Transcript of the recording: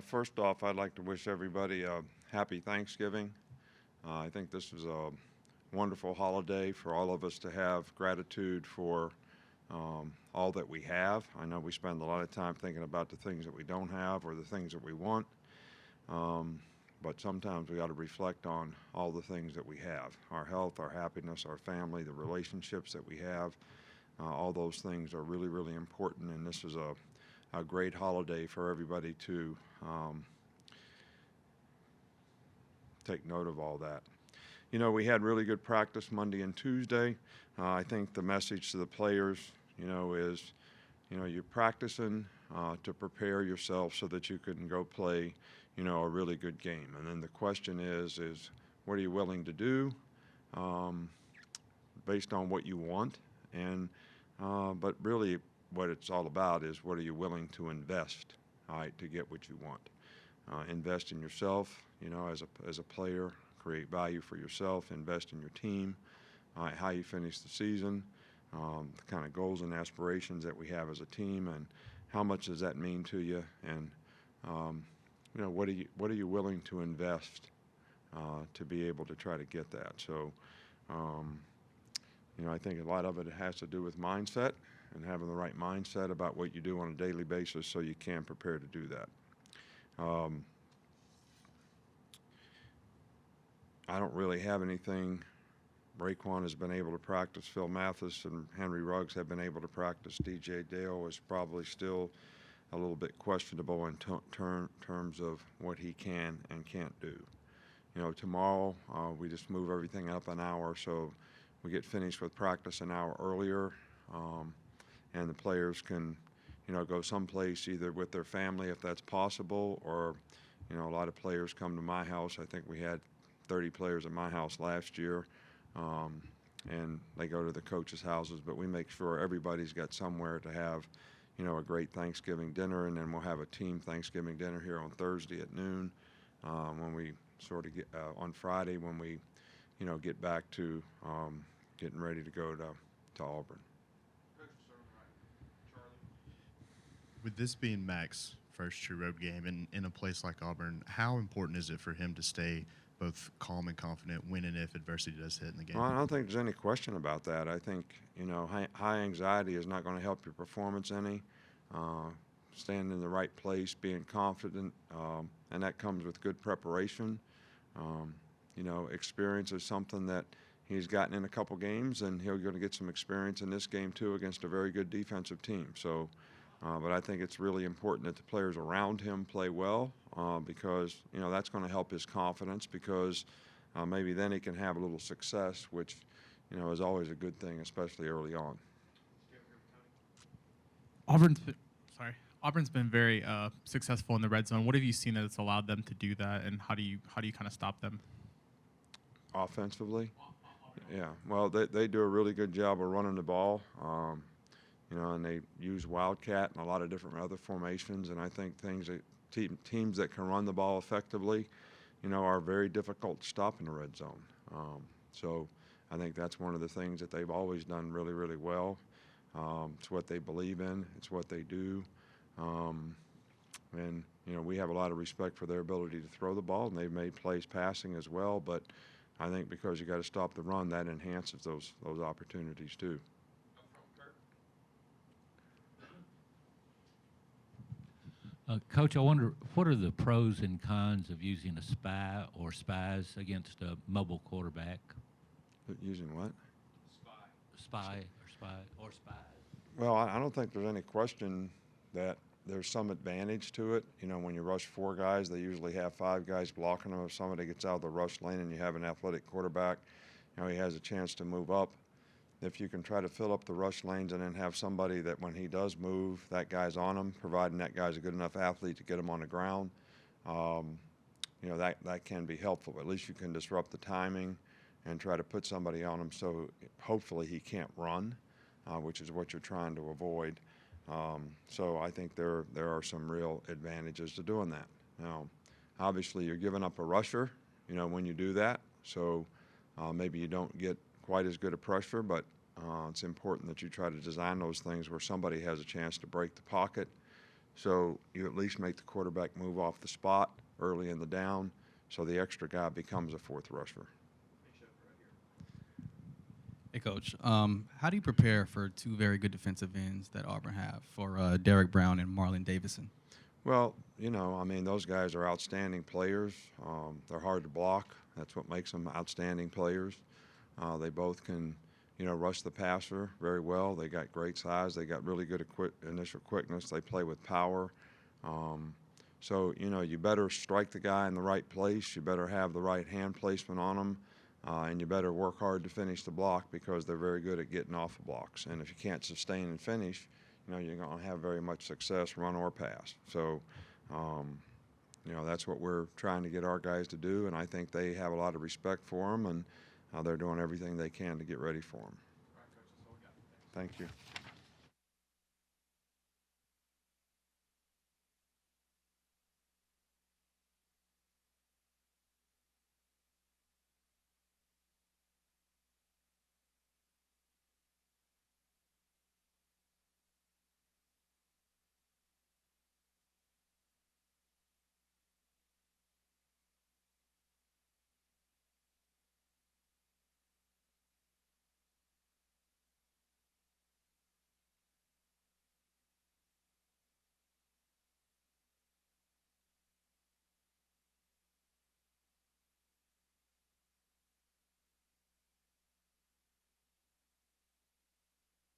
First off, I'd like to wish everybody a happy Thanksgiving. I think this is a wonderful holiday for all of us to have gratitude for all that we have. I know we spend a lot of time thinking about the things that we don't have or the things that we want, um, but sometimes we got to reflect on all the things that we have: our health, our happiness, our family, the relationships that we have. All those things are really, really important, and this is a great holiday for everybody to take note of all that. You know, we had really good practice Monday and Tuesday. I think the message to the players, is, you're practicing to prepare yourself so that you can go play, a really good game. And then the question is what are you willing to do um, based on what you want? And but really, what it's all about is what are you willing to invest, all right, to get what you want. Invest in yourself, as a player, create value for yourself, invest in your team, how you finish the season, the kind of goals and aspirations that we have as a team, and how much does that mean to you, and what are you willing to invest to be able to try to get that. So, um, I think a lot of it has to do with mindset and having the right mindset about what you do on a daily basis so you can prepare to do that. Um, I don't really have anything. Raekwon has been able to practice. Phil Mathis and Henry Ruggs have been able to practice. DJ Dale is probably still a little bit questionable in terms of what he can and can't do. Tomorrow we just move everything up an hour, so we get finished with practice an hour earlier, and the players can, go someplace either with their family if that's possible, or, a lot of players come to my house. I think we had 30 players at my house last year, um, and they go to the coaches' houses, but we make sure everybody's got somewhere to have, a great Thanksgiving dinner, and then we'll have a team Thanksgiving dinner here on Thursday at noon, when we sort of get on Friday when we, get back to getting ready to go to Auburn. With this being Mac's first true road game in a place like Auburn, how important is it for him to stay both calm and confident when and if adversity does hit in the game? Well, I don't think there's any question about that. I think, high anxiety is not going to help your performance any. Uh, Staying in the right place, being confident, and that comes with good preparation. Um, Experience is something that he's gotten in a couple games, and he's going to get some experience in this game too against a very good defensive team. So, but I think it's really important that the players around him play well, because that's going to help his confidence, because maybe then he can have a little success, which is always a good thing, especially early on. Auburn's been, sorry. Auburn's been very successful in the red zone. What have you seen that's allowed them to do that, and how do you kind of stop them? Offensively, yeah. Well, they do a really good job of running the ball, and they use Wildcat and a lot of different other formations. And I think teams that can run the ball effectively, are very difficult to stop in the red zone. So I think that's one of the things that they've always done really, really well. It's what they believe in. It's what they do. Um, and, we have a lot of respect for their ability to throw the ball, and they've made plays passing as well. But I think because you got to stop the run, that enhances those opportunities too. Coach, I wonder what are the pros and cons of using a spy or spies against a mobile quarterback? Using what? Spy. Well, I don't think there's any question that there's some advantage to it. When you rush four guys, they usually have five guys blocking them. If somebody gets out of the rush lane and you have an athletic quarterback, he has a chance to move up. If you can try to fill up the rush lanes and then have somebody that when he does move, that guy's on him, providing that guy's a good enough athlete to get him on the ground, that can be helpful. At least you can disrupt the timing and try to put somebody on him so hopefully he can't run, which is what you're trying to avoid. So I think there are some real advantages to doing that. Now, obviously, you're giving up a rusher, when you do that. So maybe you don't get quite as good a pressure, but it's important that you try to design those things where somebody has a chance to break the pocket, So you at least make the quarterback move off the spot early in the down, so the extra guy becomes a fourth rusher. Hey, Coach. How do you prepare for two very good defensive ends that Auburn have for Derek Brown and Marlon Davison? Well, you know, I mean, those guys are outstanding players. They're hard to block. That's what makes them outstanding players. They both can, you know, rush the passer very well. They got great size. They got really good initial quickness. They play with power. So, you know, you better strike the guy in the right place. You better have the right hand placement on them. And you better work hard to finish the block because they're very good at getting off of blocks. And if you can't sustain and finish, you know, you're going to have very much success, run or pass. So, you know, that's what we're trying to get our guys to do, and I think they have a lot of respect for them, and they're doing everything they can to get ready for them. Thank you.